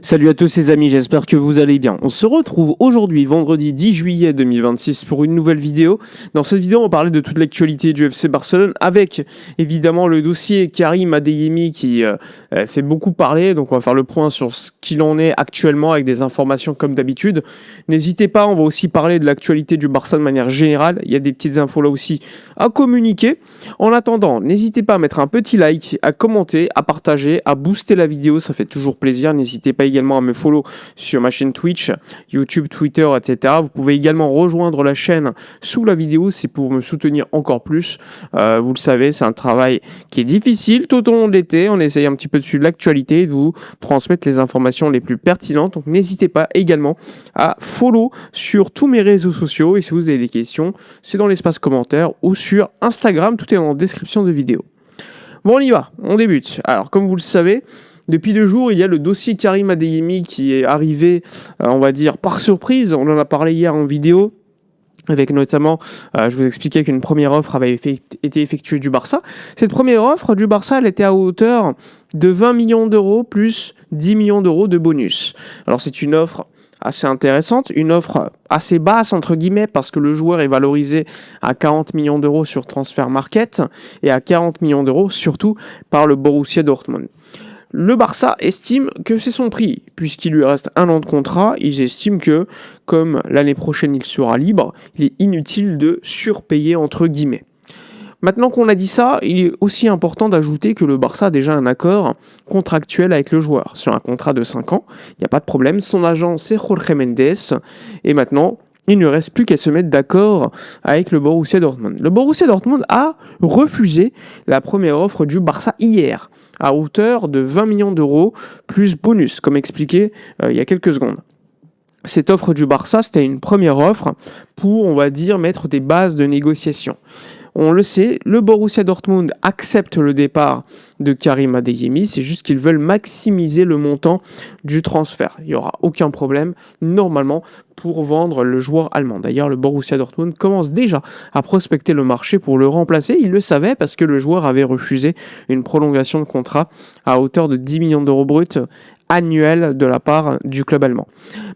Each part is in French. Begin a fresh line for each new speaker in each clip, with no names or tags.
Salut à tous les amis, j'espère que vous allez bien. On se retrouve aujourd'hui, vendredi 10 juillet 2026, pour une nouvelle vidéo. Dans cette vidéo, on va parler de toute l'actualité du FC Barcelone, avec évidemment le dossier Karim Adeyemi qui fait beaucoup parler. Donc on va faire le point sur ce qu'il en est actuellement, avec des informations comme d'habitude. N'hésitez pas, on va aussi parler de l'actualité du Barça de manière générale. Il y a des petites infos là aussi à communiquer. En attendant, n'hésitez pas à mettre un petit like, à commenter, à partager, à booster la vidéo, ça fait toujours plaisir. N'hésitez pas également à me follow sur ma chaîne Twitch, YouTube, Twitter, etc. Vous pouvez également rejoindre la chaîne sous la vidéo, c'est pour me soutenir encore plus. Vous le savez, c'est un travail qui est difficile tout au long de l'été. On essaye un petit peu de suivre l'actualité et de vous transmettre les informations les plus pertinentes. Donc n'hésitez pas également à follow sur tous mes réseaux sociaux. Et si vous avez des questions, c'est dans l'espace commentaire ou sur Instagram. Tout est en description de vidéo. Bon, on y va, on débute. Alors, comme vous le savez, depuis 2 jours, il y a le dossier Karim Adeyemi qui est arrivé, on va dire, par surprise. On en a parlé hier en vidéo, avec notamment, je vous expliquais qu'une première offre avait été effectuée du Barça. Cette première offre du Barça, elle était à hauteur de 20 millions d'euros plus 10 millions d'euros de bonus. Alors, c'est une offre assez intéressante, une offre assez basse entre guillemets parce que le joueur est valorisé à 40 millions d'euros sur Transfer Market et à 40 millions d'euros surtout par le Borussia Dortmund. Le Barça estime que c'est son prix, puisqu'il lui reste 1 an de contrat. Ils estiment que, comme l'année prochaine il sera libre, il est inutile de surpayer entre guillemets. Maintenant qu'on a dit ça, il est aussi important d'ajouter que le Barça a déjà un accord contractuel avec le joueur. Sur un contrat de 5 ans, il n'y a pas de problème. Son agent, c'est Jorge Mendes. Et maintenant, il ne reste plus qu'à se mettre d'accord avec le Borussia Dortmund. Le Borussia Dortmund a refusé la première offre du Barça hier, à hauteur de 20 millions d'euros plus bonus, comme expliqué il y a quelques secondes. Cette offre du Barça, c'était une première offre pour, on va dire, mettre des bases de négociation. On le sait, le Borussia Dortmund accepte le départ de Karim Adeyemi, c'est juste qu'ils veulent maximiser le montant du transfert. Il n'y aura aucun problème, normalement, pour vendre le joueur allemand. D'ailleurs, le Borussia Dortmund commence déjà à prospecter le marché pour le remplacer. Il le savait parce que le joueur avait refusé une prolongation de contrat à hauteur de 10 millions d'euros bruts annuel de la part du club allemand.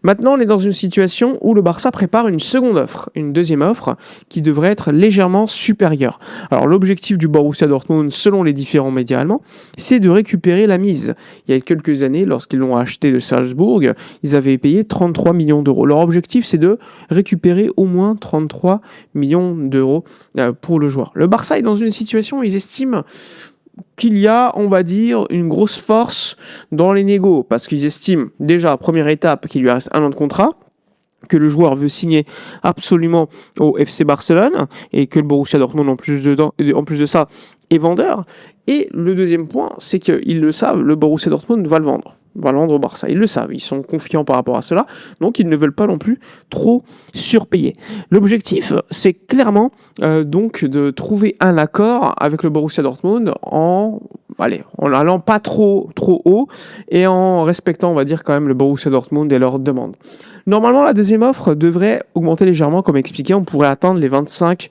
Maintenant, on est dans une situation où le Barça prépare une seconde offre, une deuxième offre qui devrait être légèrement supérieure. Alors, l'objectif du Borussia Dortmund, selon les différents médias allemands, c'est de récupérer la mise. Il y a quelques années, lorsqu'ils l'ont acheté de Salzbourg, ils avaient payé 33 millions d'euros. Leur objectif, c'est de récupérer au moins 33 millions d'euros pour le joueur. Le Barça est dans une situation où ils estiment qu'il y a, on va dire, une grosse force dans les négos, parce qu'ils estiment déjà, première étape, qu'il lui reste 1 an de contrat, que le joueur veut signer absolument au FC Barcelone, et que le Borussia Dortmund, en plus de ça, est vendeur. Et le deuxième point, c'est qu'ils le savent, le Borussia Dortmund va le vendre au Barça. Ils le savent, ils sont confiants par rapport à cela, donc ils ne veulent pas non plus trop surpayer. L'objectif, c'est clairement donc de trouver un accord avec le Borussia Dortmund en allant pas trop haut et en respectant, on va dire, quand même le Borussia Dortmund et leurs demandes. Normalement, la deuxième offre devrait augmenter légèrement, comme expliqué, on pourrait atteindre les 25-30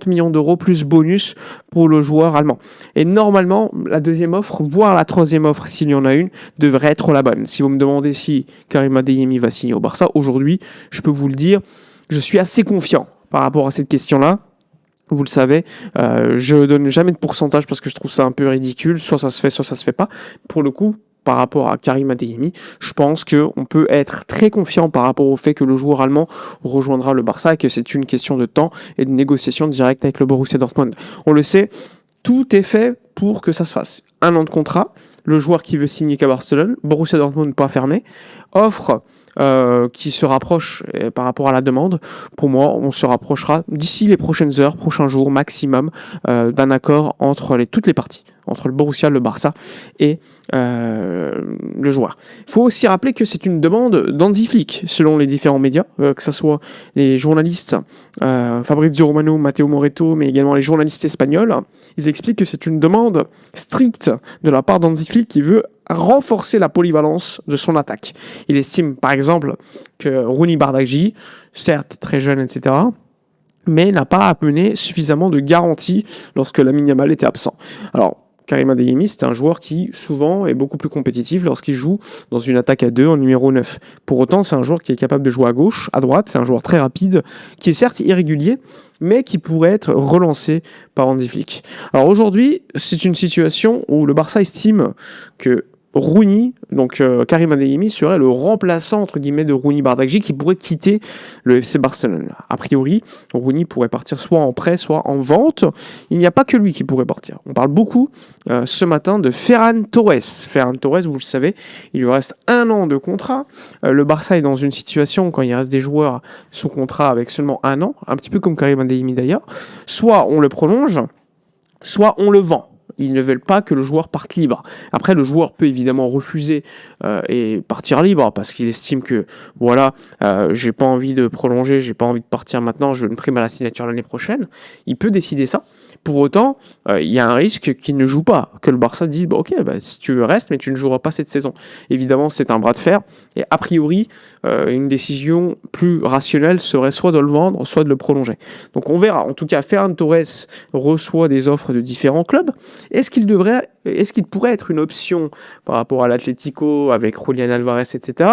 millions d'euros plus bonus pour le joueur allemand. Et normalement, la deuxième offre, voire la troisième offre, s'il y en a une, devrait être la bonne. Si vous me demandez si Karim Adeyemi va signer au Barça, aujourd'hui, je peux vous le dire, je suis assez confiant par rapport à cette question-là. Vous le savez, je donne jamais de pourcentage parce que je trouve ça un peu ridicule. Soit ça se fait, soit ça se fait pas. Pour le coup, par rapport à Karim Adeyemi, je pense qu'on peut être très confiant par rapport au fait que le joueur allemand rejoindra le Barça et que c'est une question de temps et de négociation directe avec le Borussia Dortmund. On le sait, tout est fait pour que ça se fasse. 1 an de contrat, le joueur qui veut signer qu'à Barcelone, Borussia Dortmund pas fermé, offre qui se rapproche par rapport à la demande. Pour moi, on se rapprochera d'ici les prochaines heures, prochains jours maximum, d'un accord entre toutes les parties, entre le Borussia, le Barça et le joueur. Il faut aussi rappeler que c'est une demande d'Hansi Flick, selon les différents médias, que ce soit les journalistes Fabrizio Romano, Matteo Moretto, mais également les journalistes espagnols. Ils expliquent que c'est une demande stricte de la part d'Hansi Flick qui veut renforcer la polyvalence de son attaque. Il estime par exemple que Rooney Bardghji, certes très jeune, etc., mais n'a pas amené suffisamment de garanties lorsque Lamine Yamal était absent. Alors, Karim Adeyemi, c'est un joueur qui, souvent, est beaucoup plus compétitif lorsqu'il joue dans une attaque à 2 en numéro 9. Pour autant, c'est un joueur qui est capable de jouer à gauche, à droite. C'est un joueur très rapide, qui est certes irrégulier, mais qui pourrait être relancé par Hansi Flick. Alors aujourd'hui, c'est une situation où le Barça estime que Rooney, donc Karim Adeyemi, serait le remplaçant entre guillemets de Rooney Bardghji qui pourrait quitter le FC Barcelone. A priori, Rooney pourrait partir soit en prêt, soit en vente. Il n'y a pas que lui qui pourrait partir. On parle beaucoup ce matin de Ferran Torres. Ferran Torres, vous le savez, il lui reste 1 an de contrat. Le Barça est dans une situation quand il reste des joueurs sous contrat avec seulement 1 an, un petit peu comme Karim Adeyemi d'ailleurs. Soit on le prolonge, soit on le vend. Ils ne veulent pas que le joueur parte libre. Après, le joueur peut évidemment refuser et partir libre parce qu'il estime que voilà, j'ai pas envie de prolonger, j'ai pas envie de partir maintenant, je veux une prime à la signature l'année prochaine. Il peut décider ça. Pour autant, il y a un risque qu'il ne joue pas, que le Barça dise ok, si tu veux reste, mais tu ne joueras pas cette saison. Évidemment, c'est un bras de fer. Et a priori, une décision plus rationnelle serait soit de le vendre, soit de le prolonger. Donc on verra. En tout cas, Ferran Torres reçoit des offres de différents clubs. Est-ce qu'il pourrait être une option par rapport à l'Atlético avec Julián Álvarez, etc.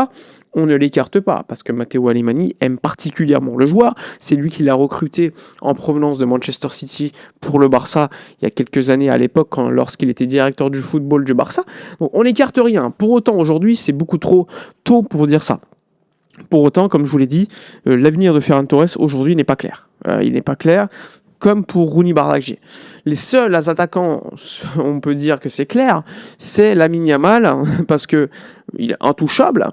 On ne l'écarte pas parce que Matteo Alemany aime particulièrement le joueur. C'est lui qui l'a recruté en provenance de Manchester City pour le Barça il y a quelques années à l'époque lorsqu'il était directeur du football du Barça. Donc on n'écarte rien. Pour autant, aujourd'hui, c'est beaucoup trop tôt pour dire ça. Pour autant, comme je vous l'ai dit, l'avenir de Ferran Torres aujourd'hui n'est pas clair. Il n'est pas clair. Comme pour Rooney Bardghji. Les seuls attaquants, on peut dire que c'est clair, c'est Lamine Yamal, parce qu'il est intouchable,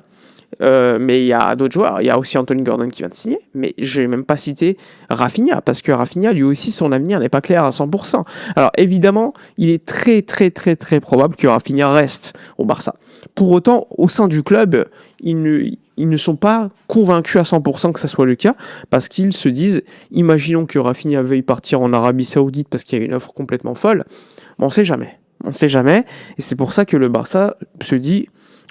mais il y a d'autres joueurs. Il y a aussi Anthony Gordon qui vient de signer, mais je n'ai même pas cité Rafinha, parce que Rafinha, lui aussi, son avenir n'est pas clair à 100%. Alors évidemment, il est très très très très probable que Rafinha reste au Barça. Pour autant, au sein du club, ils ne sont pas convaincus à 100% que ça soit le cas, parce qu'ils se disent, imaginons que Rafinha veuille partir en Arabie Saoudite parce qu'il y a une offre complètement folle, mais on ne sait jamais. On ne sait jamais, et c'est pour ça que le Barça se dit,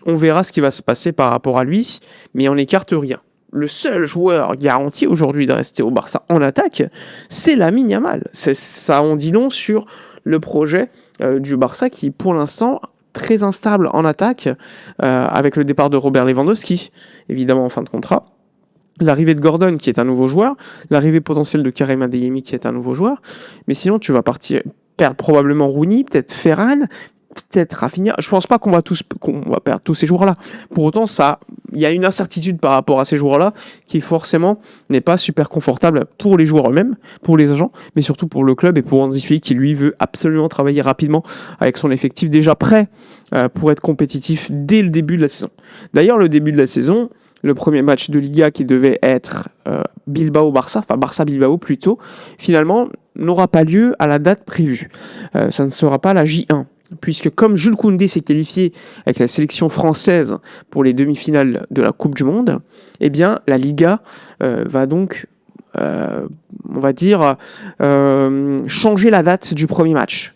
on verra ce qui va se passer par rapport à lui, mais on n'écarte rien. Le seul joueur garanti aujourd'hui de rester au Barça en attaque, c'est Lamine Yamal. Ça en dit long sur le projet du Barça qui, pour l'instant, très instable en attaque, avec le départ de Robert Lewandowski, évidemment en fin de contrat. L'arrivée de Gordon, qui est un nouveau joueur. L'arrivée potentielle de Karim Adeyemi, qui est un nouveau joueur. Mais sinon, tu vas perdre probablement Rooney, peut-être Ferran, peut-être Rafinha. Je pense pas qu'on va perdre tous ces joueurs-là. Pour autant, il y a une incertitude par rapport à ces joueurs-là qui forcément n'est pas super confortable pour les joueurs eux-mêmes, pour les agents, mais surtout pour le club et pour Hansi Flick qui lui veut absolument travailler rapidement avec son effectif déjà prêt pour être compétitif dès le début de la saison. D'ailleurs, le début de la saison, le premier match de Liga qui devait être Barça-Bilbao plutôt, finalement n'aura pas lieu à la date prévue. Ça ne sera pas la J1. Puisque comme Jules Koundé s'est qualifié avec la sélection française pour les demi-finales de la Coupe du Monde, eh bien la Liga va donc, on va dire, changer la date du premier match.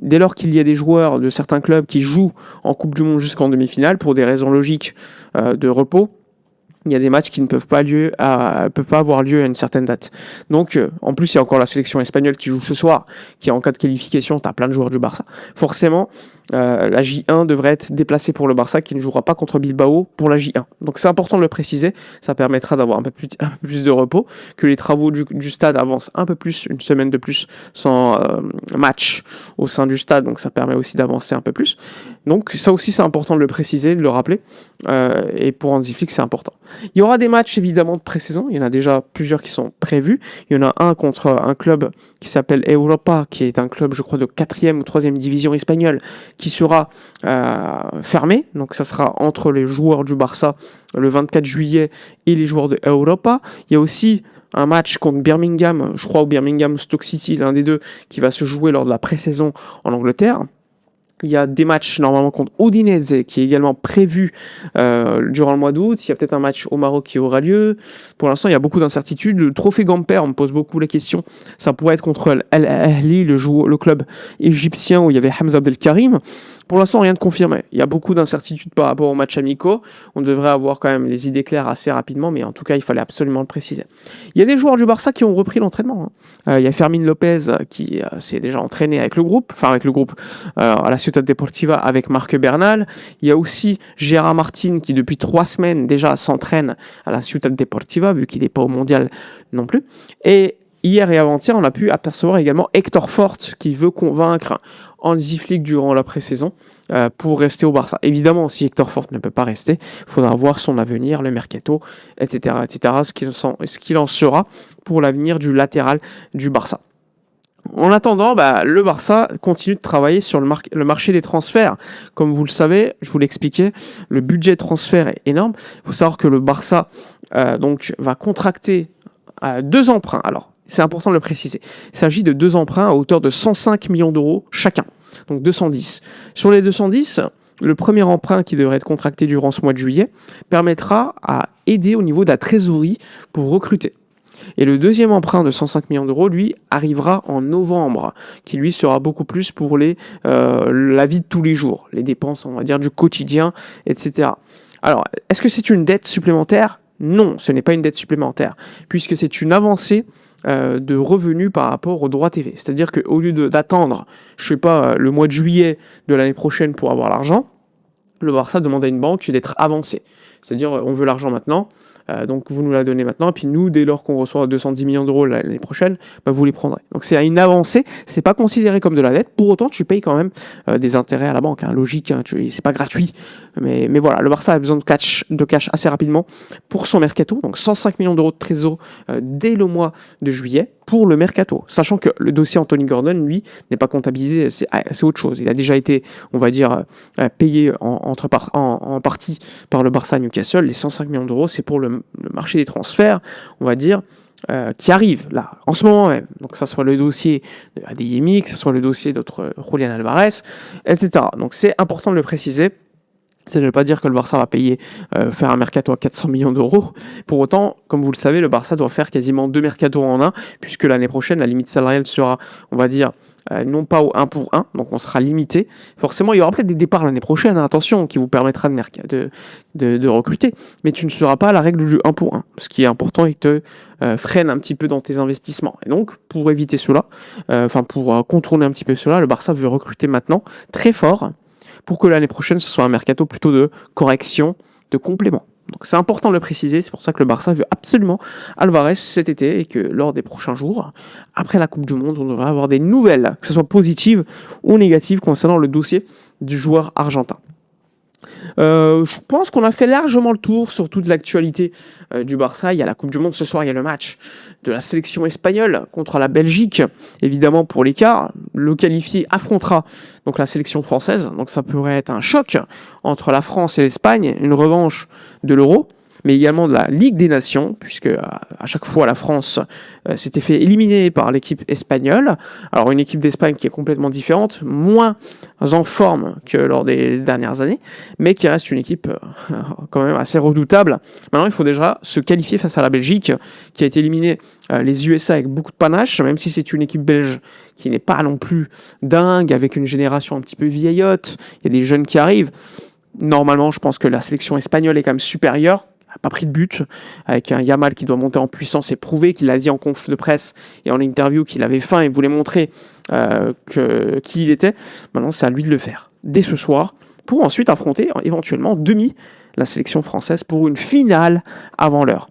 Dès lors qu'il y a des joueurs de certains clubs qui jouent en Coupe du Monde jusqu'en demi-finale, pour des raisons logiques de repos, il y a des matchs qui ne peuvent pas avoir lieu à une certaine date. Donc, en plus, il y a encore la sélection espagnole qui joue ce soir, qui en cas de qualification, tu as plein de joueurs du Barça. Forcément, la J1 devrait être déplacée pour le Barça, qui ne jouera pas contre Bilbao pour la J1. Donc, c'est important de le préciser. Ça permettra d'avoir un peu plus de repos, que les travaux du stade avancent un peu plus, une semaine de plus, sans match au sein du stade. Donc, ça permet aussi d'avancer un peu plus. Donc, ça aussi, c'est important de le préciser, de le rappeler. Et pour Hansi Flick, c'est important. Il y aura des matchs évidemment de pré-saison, il y en a déjà plusieurs qui sont prévus. Il y en a un contre un club qui s'appelle Europa, qui est un club je crois de 4e ou 3e division espagnole, qui sera fermé. Donc ça sera entre les joueurs du Barça le 24 juillet et les joueurs de Europa. Il y a aussi un match contre Birmingham, je crois, au Birmingham Stoke City, l'un des deux, qui va se jouer lors de la pré-saison en Angleterre. Il y a des matchs normalement contre Udinese qui est également prévu durant le mois d'août. Il y a peut-être un match au Maroc qui aura lieu. Pour l'instant, il y a beaucoup d'incertitudes. Le trophée Gamper, on me pose beaucoup la question. Ça pourrait être contre Al Ahly, le club égyptien où il y avait Hamza Abdelkarim. Pour l'instant, rien de confirmé. Il y a beaucoup d'incertitudes par rapport aux matchs amicaux. On devrait avoir quand même les idées claires assez rapidement, mais en tout cas, il fallait absolument le préciser. Il y a des joueurs du Barça qui ont repris l'entraînement. Il y a Fermín López qui s'est déjà entraîné avec le groupe, à la Ciutat Deportiva avec Marc Bernal. Il y a aussi Gérard Martin qui, depuis 3 semaines déjà, s'entraîne à la Ciutat Deportiva, vu qu'il n'est pas au mondial non plus. Et hier et avant-hier, on a pu apercevoir également Hector Fort qui veut convaincre Hansi Flick durant la pré-saison pour rester au Barça. Évidemment, si Hector Fort ne peut pas rester, il faudra voir son avenir, le mercato, etc., ce qu'il en sera pour l'avenir du latéral du Barça. En attendant, le Barça continue de travailler sur le marché des transferts. Comme vous le savez, je vous l'expliquais, le budget de transfert est énorme. Il faut savoir que le Barça va contracter 2 emprunts. Alors, c'est important de le préciser. Il s'agit de 2 emprunts à hauteur de 105 millions d'euros chacun, donc 210. Sur les 210, le premier emprunt qui devrait être contracté durant ce mois de juillet permettra à aider au niveau de la trésorerie pour recruter. Et le deuxième emprunt de 105 millions d'euros, lui, arrivera en novembre, qui lui sera beaucoup plus pour la vie de tous les jours, les dépenses, on va dire, du quotidien, etc. Alors, est-ce que c'est une dette supplémentaire ? Non, ce n'est pas une dette supplémentaire, puisque c'est une avancée de revenus par rapport aux droits TV. C'est-à-dire qu'au lieu d'attendre, le mois de juillet de l'année prochaine pour avoir l'argent, le Barça demande à une banque d'être avancé. C'est-à-dire, on veut l'argent maintenant, donc vous nous la donnez maintenant, et puis nous, dès lors qu'on reçoit 210 millions d'euros l'année prochaine, vous les prendrez. Donc c'est une avancée, c'est pas considéré comme de la dette, pour autant tu payes quand même des intérêts à la banque, logique, c'est pas gratuit, mais voilà, le Barça a besoin de cash assez rapidement pour son mercato, donc 105 millions d'euros de trésor dès le mois de juillet pour le mercato, sachant que le dossier Anthony Gordon, lui, n'est pas comptabilisé, c'est autre chose. Il a déjà été, on va dire, payé en partie par le Barça à Newcastle. Les 105 millions d'euros, c'est pour le marché des transferts, on va dire, qui arrive là, en ce moment même. Donc, que ce soit le dossier d'Adeyemi, que ce soit le dossier d'autres Julián Álvarez, etc. Donc, c'est important de le préciser. Ça ne veut pas dire que le Barça va faire un mercato à 400 millions d'euros. Pour autant, comme vous le savez, le Barça doit faire quasiment 2 mercatos en un, puisque l'année prochaine, la limite salariale sera, on va dire, non pas au 1 pour 1, donc on sera limité. Forcément, il y aura peut-être des départs l'année prochaine, attention, qui vous permettra de recruter, mais tu ne seras pas à la règle du 1 pour 1, ce qui est important et te freine un petit peu dans tes investissements. Et donc, pour éviter cela, pour contourner un petit peu cela, le Barça veut recruter maintenant très fort, pour que l'année prochaine, ce soit un mercato plutôt de correction, de complément. Donc c'est important de le préciser, c'est pour ça que le Barça veut absolument Álvarez cet été et que lors des prochains jours, après la Coupe du Monde, on devrait avoir des nouvelles, que ce soit positives ou négatives, concernant le dossier du joueur argentin. Je pense qu'on a fait largement le tour sur toute l'actualité du Barça. Il y a la Coupe du Monde ce soir, il y a le match de la sélection espagnole contre la Belgique. Évidemment, pour l'écart, le qualifié affrontera donc la sélection française. Donc ça pourrait être un choc entre la France et l'Espagne, une revanche de l'Euro, mais également de la Ligue des Nations, puisque à chaque fois la France s'était fait éliminer par l'équipe espagnole. Alors une équipe d'Espagne qui est complètement différente, moins en forme que lors des dernières années, mais qui reste une équipe quand même assez redoutable. Maintenant, il faut déjà se qualifier face à la Belgique, qui a été éliminée les USA avec beaucoup de panache, même si c'est une équipe belge qui n'est pas non plus dingue, avec une génération un petit peu vieillotte, il y a des jeunes qui arrivent. Normalement, je pense que la sélection espagnole est quand même supérieure. N'a pas pris de but, avec un Yamal qui doit monter en puissance et prouver, qu'il l'a dit en conf de presse et en interview, qu'il avait faim et voulait montrer qui il était. Maintenant, c'est à lui de le faire dès ce soir, pour ensuite affronter éventuellement la sélection française pour une finale avant l'heure.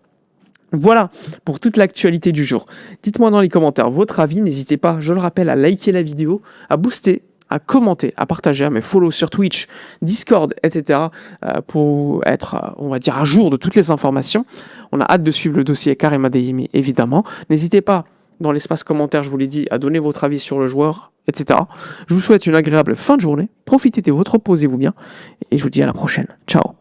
Voilà pour toute l'actualité du jour. Dites-moi dans les commentaires votre avis, n'hésitez pas, je le rappelle, à liker la vidéo, à booster, à commenter, à partager, à me follow sur Twitch, Discord, etc. Pour être, on va dire, à jour de toutes les informations. On a hâte de suivre le dossier Karim Adeyemi, évidemment. N'hésitez pas, dans l'espace commentaire, je vous l'ai dit, à donner votre avis sur le joueur, etc. Je vous souhaite une agréable fin de journée. Profitez de votre, reposez-vous bien. Et je vous dis à la prochaine. Ciao.